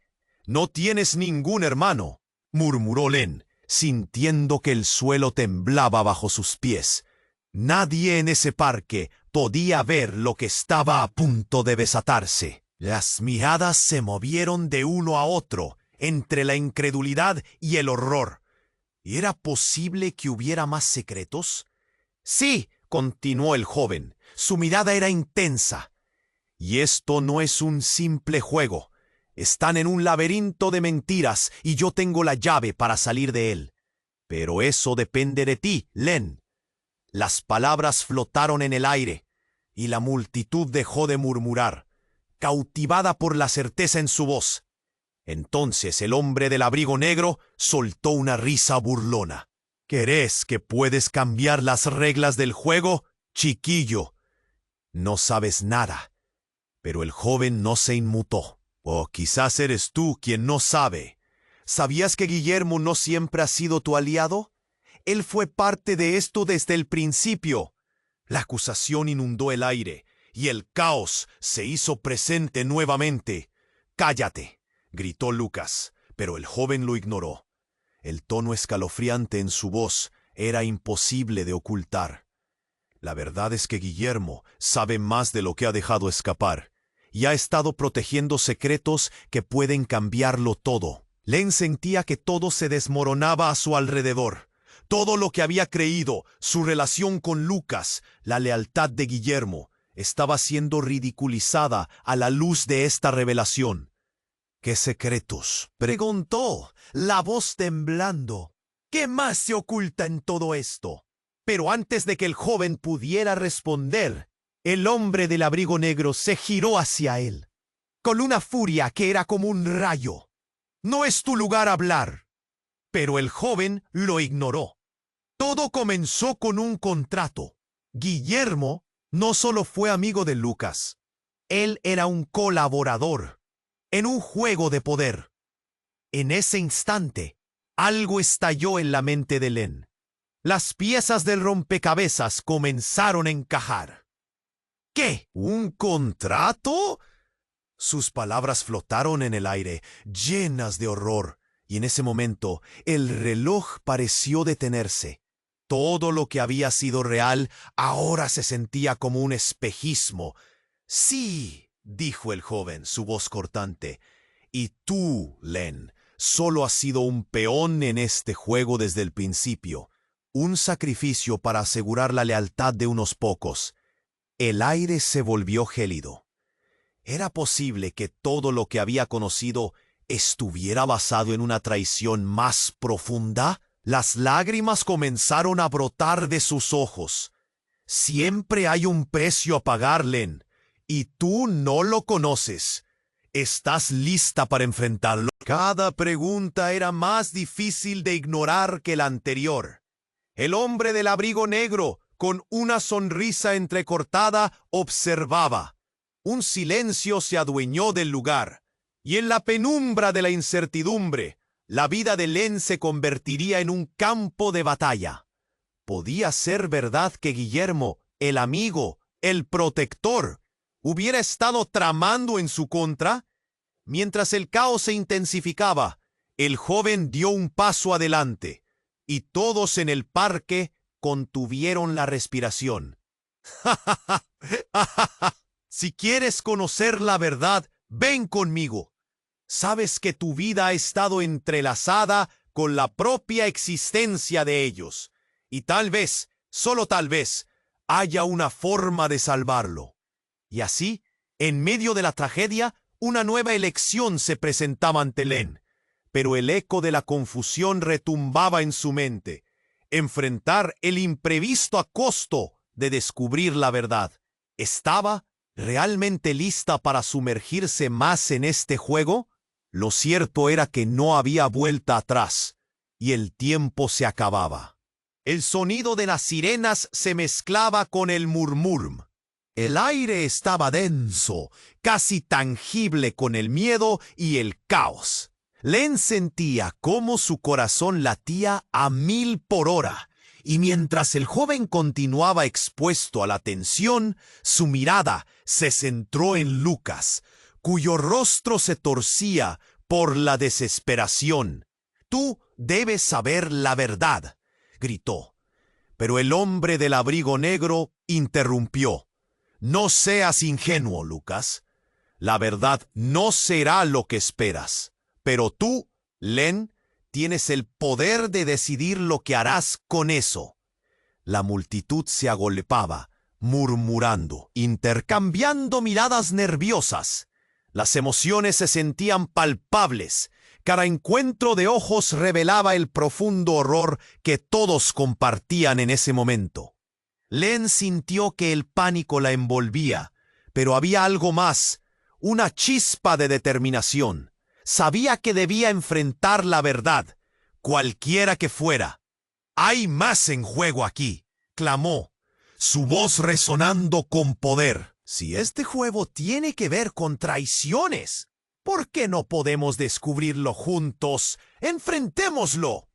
No tienes ningún hermano», murmuró Len, sintiendo que el suelo temblaba bajo sus pies. Nadie en ese parque podía ver lo que estaba a punto de desatarse. Las miradas se movieron de uno a otro, entre la incredulidad y el horror. ¿Era posible que hubiera más secretos? «Sí», continuó el joven. Su mirada era intensa. «Y esto no es un simple juego. Están en un laberinto de mentiras y yo tengo la llave para salir de él. Pero eso depende de ti, Len». Las palabras flotaron en el aire, y la multitud dejó de murmurar, cautivada por la certeza en su voz. Entonces el hombre del abrigo negro soltó una risa burlona. «¿Crees que puedes cambiar las reglas del juego, chiquillo? No sabes nada. Pero el joven no se inmutó. O quizás eres tú quien no sabe. ¿Sabías que Guillermo no siempre ha sido tu aliado? Él fue parte de esto desde el principio. La acusación inundó el aire, y el caos se hizo presente nuevamente. «¡Cállate!», gritó Lucas, pero el joven lo ignoró. El tono escalofriante en su voz era imposible de ocultar. La verdad es que Guillermo sabe más de lo que ha dejado escapar, y ha estado protegiendo secretos que pueden cambiarlo todo. Len sentía que todo se desmoronaba a su alrededor. Todo lo que había creído, su relación con Lucas, la lealtad de Guillermo, estaba siendo ridiculizada a la luz de esta revelación. «¿Qué secretos?», preguntó, la voz temblando. «¿Qué más se oculta en todo esto?». Pero antes de que el joven pudiera responder, el hombre del abrigo negro se giró hacia él, con una furia que era como un rayo. «No es tu lugar hablar». Pero el joven lo ignoró. Todo comenzó con un contrato. Guillermo no solo fue amigo de Lucas, él era un colaborador en un juego de poder. En ese instante, algo estalló en la mente de Len. Las piezas del rompecabezas comenzaron a encajar. «¿Qué? ¿Un contrato?». Sus palabras flotaron en el aire, llenas de horror, y en ese momento el reloj pareció detenerse. Todo lo que había sido real ahora se sentía como un espejismo. «Sí», dijo el joven, su voz cortante, «y tú, Len, solo has sido un peón en este juego desde el principio, un sacrificio para asegurar la lealtad de unos pocos». El aire se volvió gélido. ¿Era posible que todo lo que había conocido estuviera basado en una traición más profunda? Las lágrimas comenzaron a brotar de sus ojos. «Siempre hay un precio a pagar, Len, y tú no lo conoces. ¿Estás lista para enfrentarlo?». Cada pregunta era más difícil de ignorar que la anterior. El hombre del abrigo negro, con una sonrisa entrecortada, observaba. Un silencio se adueñó del lugar, y en la penumbra de la incertidumbre, la vida de Len se convertiría en un campo de batalla. ¿Podía ser verdad que Guillermo, el amigo, el protector, hubiera estado tramando en su contra? Mientras el caos se intensificaba, el joven dio un paso adelante, y todos en el parque contuvieron la respiración. «Si quieres conocer la verdad, ven conmigo. Sabes que tu vida ha estado entrelazada con la propia existencia de ellos, y tal vez, solo tal vez, haya una forma de salvarlo». Y así, en medio de la tragedia, una nueva elección se presentaba ante Len, pero el eco de la confusión retumbaba en su mente. Enfrentar el imprevisto a costo de descubrir la verdad. ¿Estaba realmente lista para sumergirse más en este juego? Lo cierto era que no había vuelta atrás, y el tiempo se acababa. El sonido de las sirenas se mezclaba con el murmur. El aire estaba denso, casi tangible con el miedo y el caos. Len sentía cómo su corazón latía a 1000 por hora, y mientras el joven continuaba expuesto a la tensión, su mirada se centró en Lucas, cuyo rostro se torcía por la desesperación. «Tú debes saber la verdad», gritó. Pero el hombre del abrigo negro interrumpió. «No seas ingenuo, Lucas. La verdad no será lo que esperas. Pero tú, Len, tienes el poder de decidir lo que harás con eso». La multitud se agolpaba, murmurando, intercambiando miradas nerviosas. Las emociones se sentían palpables. Cada encuentro de ojos revelaba el profundo horror que todos compartían en ese momento. Len sintió que el pánico la envolvía, pero había algo más, una chispa de determinación. Sabía que debía enfrentar la verdad, cualquiera que fuera. «Hay más en juego aquí», clamó. su voz resonando con poder. Si este juego tiene que ver con traiciones, ¿por qué no podemos descubrirlo juntos? ¡Enfrentémoslo!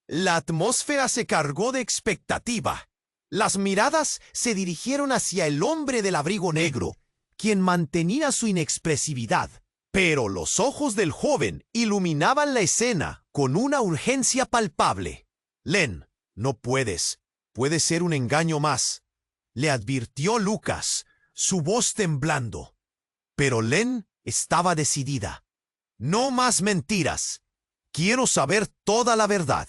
La atmósfera se cargó de expectativa. Las miradas se dirigieron hacia el hombre del abrigo negro, quien mantenía su inexpresividad. Pero los ojos del joven iluminaban la escena con una urgencia palpable. Len, no puedes. Puede ser un engaño más, le advirtió Lucas, su voz temblando. Pero Len estaba decidida. No más mentiras. Quiero saber toda la verdad.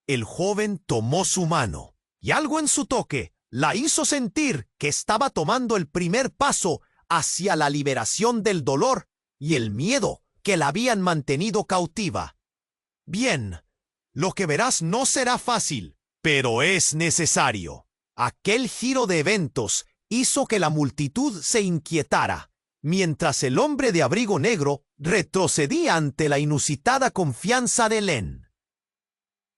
El joven tomó su mano, y algo en su toque la hizo sentir que estaba tomando el primer paso hacia la liberación del dolor y el miedo que la habían mantenido cautiva. Bien, lo que verás no será fácil, pero es necesario. Aquel giro de eventos hizo que la multitud se inquietara, mientras el hombre de abrigo negro retrocedía ante la inusitada confianza de Len.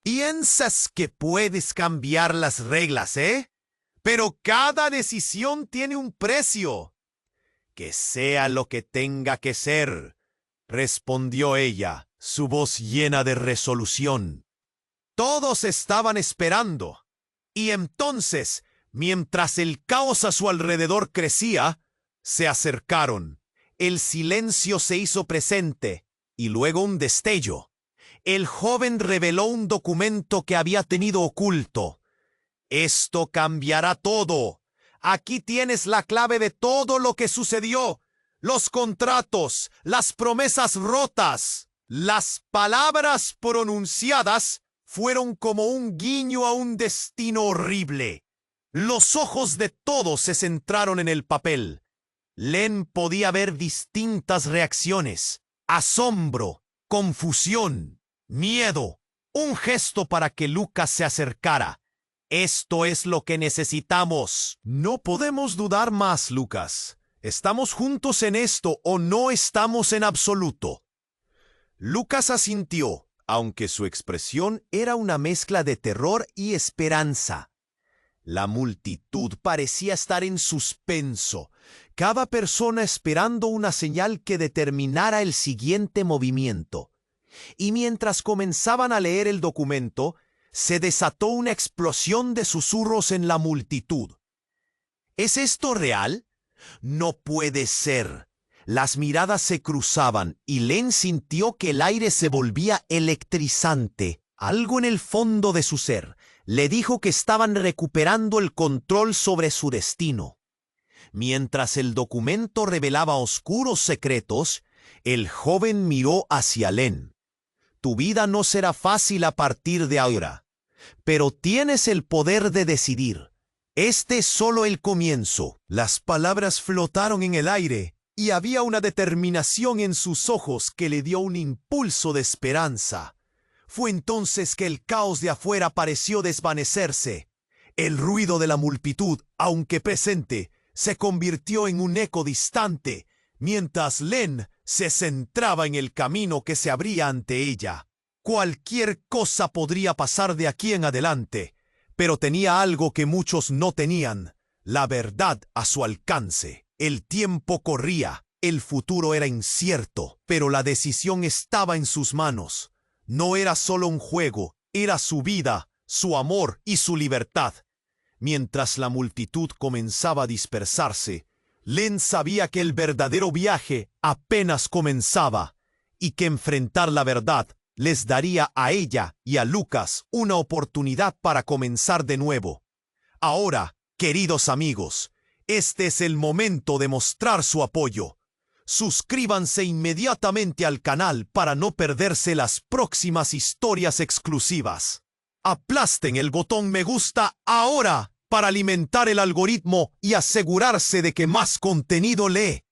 Piensas que puedes cambiar las reglas, ¿eh? Pero cada decisión tiene un precio. Que sea lo que tenga que ser, respondió ella, su voz llena de resolución. Todos estaban esperando, y entonces, mientras el caos a su alrededor crecía, se acercaron. El silencio se hizo presente, y luego un destello. El joven reveló un documento que había tenido oculto. Esto cambiará todo. Aquí tienes la clave de todo lo que sucedió. Los contratos, las promesas rotas, las palabras pronunciadas fueron como un guiño a un destino horrible. Los ojos de todos se centraron en el papel. Len podía ver distintas reacciones: asombro, confusión, miedo. Un gesto para que Lucas se acercara. Esto es lo que necesitamos. No podemos dudar más, Lucas. ¿Estamos juntos en esto o no estamos en absoluto? Lucas asintió, aunque su expresión era una mezcla de terror y esperanza. La multitud parecía estar en suspenso, cada persona esperando una señal que determinara el siguiente movimiento. Y mientras comenzaban a leer el documento, se desató una explosión de susurros en la multitud. ¿Es esto real? No puede ser. Las miradas se cruzaban y Len sintió que el aire se volvía electrizante. Algo en el fondo de su ser le dijo que estaban recuperando el control sobre su destino. Mientras el documento revelaba oscuros secretos, el joven miró hacia Len. Tu vida no será fácil a partir de ahora, pero tienes el poder de decidir. Este es solo el comienzo. Las palabras flotaron en el aire y había una determinación en sus ojos que le dio un impulso de esperanza. Fue entonces que el caos de afuera pareció desvanecerse. El ruido de la multitud, aunque presente, se convirtió en un eco distante, mientras Len se centraba en el camino que se abría ante ella. Cualquier cosa podría pasar de aquí en adelante, pero tenía algo que muchos no tenían: la verdad a su alcance. El tiempo corría, el futuro era incierto, pero la decisión estaba en sus manos. No era solo un juego, era su vida, su amor y su libertad. Mientras la multitud comenzaba a dispersarse, Len sabía que el verdadero viaje apenas comenzaba y que enfrentar la verdad les daría a ella y a Lucas una oportunidad para comenzar de nuevo. Ahora, queridos amigos, este es el momento de mostrar su apoyo. Suscríbanse inmediatamente al canal para no perderse las próximas historias exclusivas. Aplasten el botón me gusta ahora para alimentar el algoritmo y asegurarse de que más contenido lee.